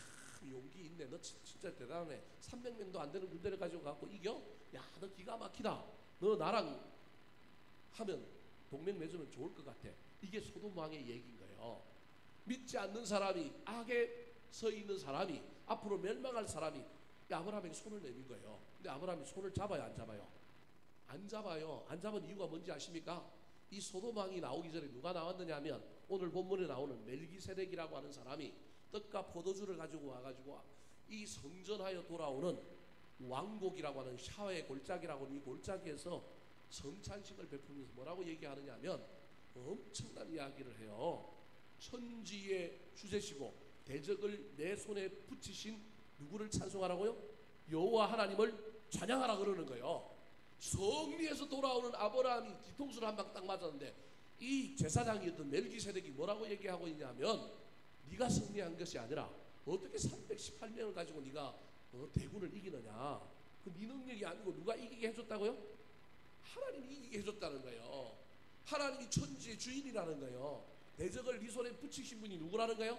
용기 있네. 너 진짜 대단하네. 300명도 안 되는 군대를 가지고 갖고 이겨? 야, 너 기가 막히다. 너 나랑 하면 동맹 맺으면 좋을 것 같아. 이게 소돔 왕의 얘기인 거예요. 믿지 않는 사람이, 악에 서 있는 사람이, 앞으로 멸망할 사람이 아브라함에게 손을 내민 거예요. 근데 아브라함이 손을 잡아요, 안 잡아요? 안 잡아요. 안 잡은 이유가 뭔지 아십니까? 이 소돔 왕이 나오기 전에 누가 나왔느냐 하면 오늘 본문에 나오는 멜기세덱이라고 하는 사람이 떡과 포도주를 가지고 와가지고 이 성전하여 돌아오는 왕곡이라고 하는 샤워의 골짜기라고 하는 이 골짜기에서 성찬식을 베풀면서 뭐라고 얘기하느냐 하면 엄청난 이야기를 해요. 천지의 주제시고 대적을 내 손에 붙이신 누구를 찬송하라고요? 여호와 하나님을 찬양하라 그러는 거예요. 성리에서 돌아오는 아브라함이 뒤통수를 한 방 딱 맞았는데 이 제사장이었던 멜기세덱이 뭐라고 얘기하고 있냐면 네가 승리한 것이 아니라 어떻게 318명을 가지고 네가 대군을 이기느냐. 그 네 능력이 아니고 누가 이기게 해줬다고요? 하나님이 이기게 해줬다는 거예요. 하나님이 천지의 주인이라는 거예요. 대적을 네 손에 붙이신 분이 누구라는 거예요?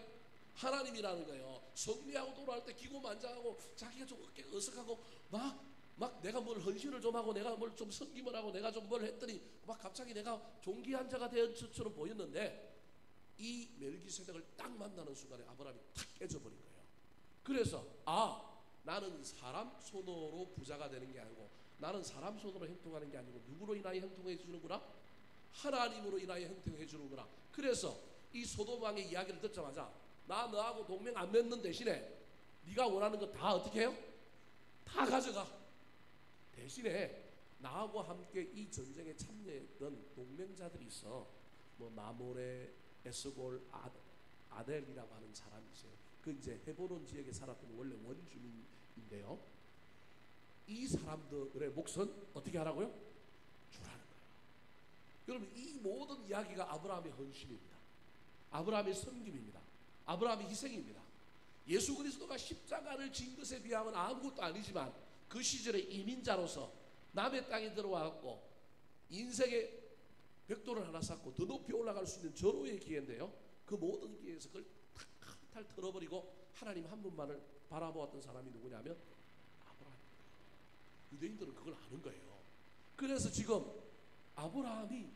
하나님이라는 거예요. 성리하고 돌아올 때 기고만장하고 자기가 좀 어깨 어색하고 막 내가 뭘 헌신을 좀 하고 내가 뭘 좀 섬김을 하고 내가 좀 뭘 했더니 막 갑자기 내가 존귀한 자가 된 것처럼 보였는데 이 멜기세덱을 딱 만나는 순간에 아브라함이 탁 깨져버린 거예요. 그래서 나는 사람 손으로 부자가 되는 게 아니고 나는 사람 손으로 형통하는 게 아니고 누구로 인하여 형통해 주는구나? 하나님으로 인하여 형통해 주는구나. 그래서 이 소돔 왕의 이야기를 듣자마자 나 너하고 동맹 안 맺는 대신에 네가 원하는 거 다 어떻게 해요? 다 가져가. 대신에 나하고 함께 이 전쟁에 참여했던 동맹자들이 있어. 뭐 마모레, 에스골, 아델이라고 하는 사람이 있어요. 그 이제 헤브론 지역에 살았던 원래 원주민인데요. 이 사람들의 몫은 어떻게 하라고요? 주라는 거예요. 여러분 이 모든 이야기가 아브라함의 헌신입니다. 아브라함의 섬김입니다. 아브라함의 희생입니다. 예수 그리스도가 십자가를 진 것에 비하면 아무것도 아니지만 그 시절의 이민자로서 남의 땅에 들어와갖고 인생의 벽돌을 하나 쌓고 더 높이 올라갈 수 있는 절호의 기회인데요. 그 모든 기회에서 그걸 탁 털어버리고 하나님 한 분만을 바라보았던 사람이 누구냐면 아브라함. 유대인들은 그걸 아는 거예요. 그래서 지금 아브라함이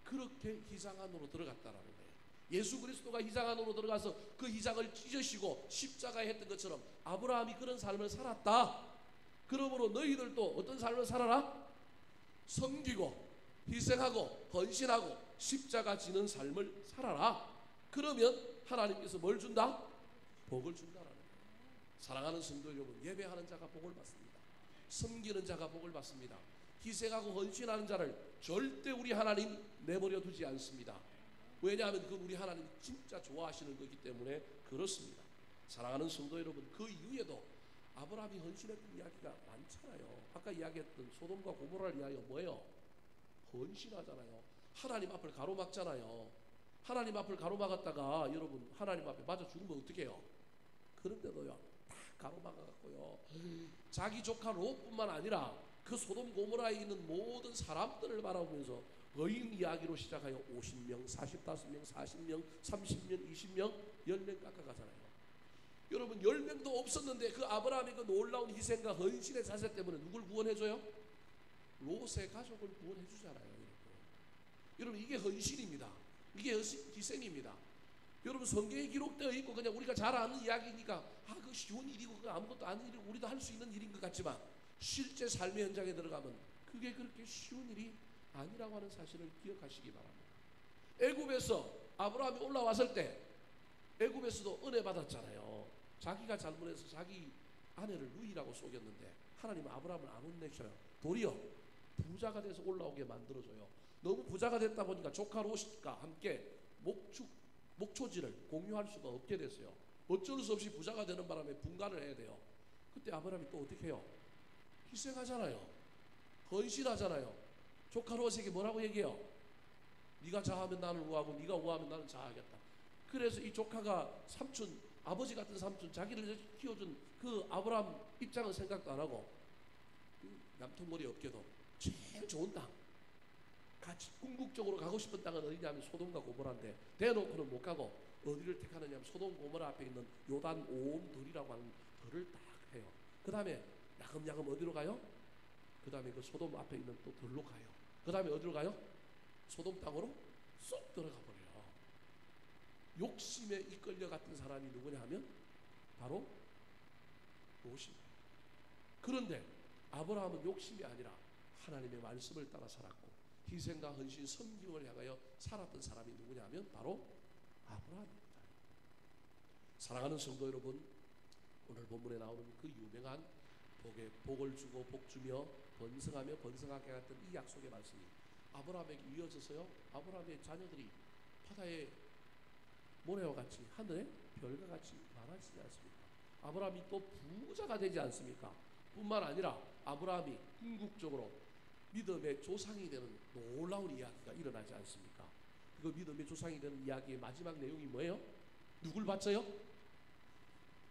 그렇게 희생 안으로 들어갔다라는 거예요. 예수 그리스도가 희생 안으로 들어가서 그 희생을 찢으시고 십자가에 했던 것처럼 아브라함이 그런 삶을 살았다. 그러므로 너희들도 어떤 삶을 살아라? 섬기고 희생하고 헌신하고 십자가 지는 삶을 살아라. 그러면 하나님께서 뭘 준다? 복을 준다라는 거예요. 사랑하는 성도 여러분, 예배하는 자가 복을 받습니다. 섬기는 자가 복을 받습니다. 희생하고 헌신하는 자를 절대 우리 하나님 내버려 두지 않습니다. 왜냐하면 그 우리 하나님 진짜 좋아하시는 거기 때문에 그렇습니다. 사랑하는 성도 여러분, 그 이후에도 아브라함이 헌신했던 이야기가 많잖아요. 아까 이야기했던 소돔과 고모라를 이야기가 뭐예요? 헌신하잖아요. 하나님 앞을 가로막잖아요. 하나님 앞을 가로막았다가 여러분 하나님 앞에 맞아 죽으면 어떻게 해요? 그런데도요 다 가로막아갖고요 자기 조카 롯뿐만 아니라 그 소돔 고모라에 있는 모든 사람들을 바라보면서 의인 이야기로 시작하여 50명, 45명, 40명, 30명, 20명, 10명 깎아가잖아요. 여러분 10명도 없었는데 그 아브라함의 그 놀라운 희생과 헌신의 자세 때문에 누굴 구원해줘요? 롯의 가족을 구원해주잖아요. 여러분 이게 헌신입니다. 이게 희생입니다. 여러분 성경에 기록되어 있고 그냥 우리가 잘 아는 이야기니까 그 쉬운 일이고 그 아무것도 아닌 일이고 우리도 할 수 있는 일인 것 같지만 실제 삶의 현장에 들어가면 그게 그렇게 쉬운 일이 아니라고 하는 사실을 기억하시기 바랍니다. 애굽에서 아브라함이 올라왔을 때 애굽에서도 은혜 받았잖아요. 자기가 잘못해서 자기 아내를 루이라고 속였는데 하나님은 아브라함을 안 혼내셔요. 도리어 부자가 돼서 올라오게 만들어줘요. 너무 부자가 됐다 보니까 조카 롯과 함께 목초지를 공유할 수가 없게 됐어요. 어쩔 수 없이 부자가 되는 바람에 분가를 해야 돼요. 그때 아브라함이 또 어떻게 해요? 희생하잖아요. 헌신하잖아요. 조카 롯에게 뭐라고 얘기해요? 네가 자하면 나는 우하고 네가 우하면 나는 자하겠다. 그래서 이 조카가 삼촌, 아버지 같은 삼촌, 자기를 키워준 그 아브라함 입장은 생각도 안 하고 남통머리 없게도 제일 좋은 땅, 같이 궁극적으로 가고 싶은 땅은 어디냐면 소돔과 고모라인데 대놓고는 못 가고 어디를 택하느냐면 소돔 고모라 앞에 있는 요단 온 들이라고 하는 들을 딱 해요. 그 다음에 야금야금 어디로 가요? 그 다음에 그 소돔 앞에 있는 또 들로 가요. 그 다음에 어디로 가요? 소돔 땅으로 쏙 들어가 버려요. 욕심에 이끌려 갔던 사람이 누구냐 하면 바로 롯이에요. 그런데 아브라함은 욕심이 아니라 하나님의 말씀을 따라 살았고 희생과 헌신, 섬김을 향하여 살았던 사람이 누구냐 하면 바로 아브라함입니다. 사랑하는 성도 여러분, 오늘 본문에 나오는 그 유명한 복을 주고 복 주며 번성하며 번성하게 했던 이 약속의 말씀이 아브라함에게 이어져서요, 아브라함의 자녀들이 바다의 모래와 같이 하늘의 별과 같이 많아지지 않습니까? 아브라함이 또 부자가 되지 않습니까? 뿐만 아니라 아브라함이 궁극적으로 믿음의 조상이 되는 놀라운 이야기가 일어나지 않습니까? 그 믿음의 조상이 되는 이야기의 마지막 내용이 뭐예요? 누굴 바쳐요?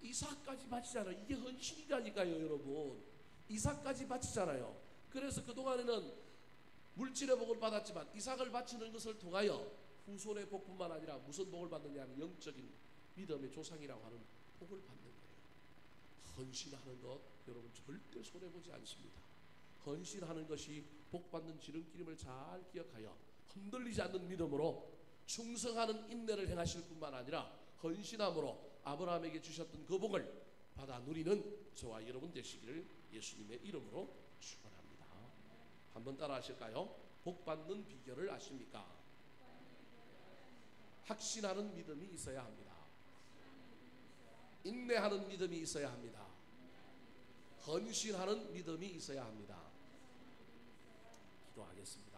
이삭까지 바치잖아요. 이게 헌신이라니까요, 여러분. 이삭까지 바치잖아요. 그래서 그동안에는 물질의 복을 받았지만 이삭을 바치는 것을 통하여 후손의 복뿐만 아니라 무슨 복을 받느냐 하면 영적인 믿음의 조상이라고 하는 복을 받는 거예요. 헌신하는 것 여러분 절대 손해보지 않습니다. 헌신하는 것이 복받는 지름길임을 잘 기억하여 흔들리지 않는 믿음으로 충성하는 인내를 행하실 뿐만 아니라 헌신함으로 아브라함에게 주셨던 그 복을 받아 누리는 저와 여러분 되시기를 예수님의 이름으로 축원합니다. 한번 따라 하실까요? 복받는 비결을 아십니까? 확신하는 믿음이 있어야 합니다. 인내하는 믿음이 있어야 합니다. 헌신하는 믿음이 있어야 합니다. 기도하겠습니다.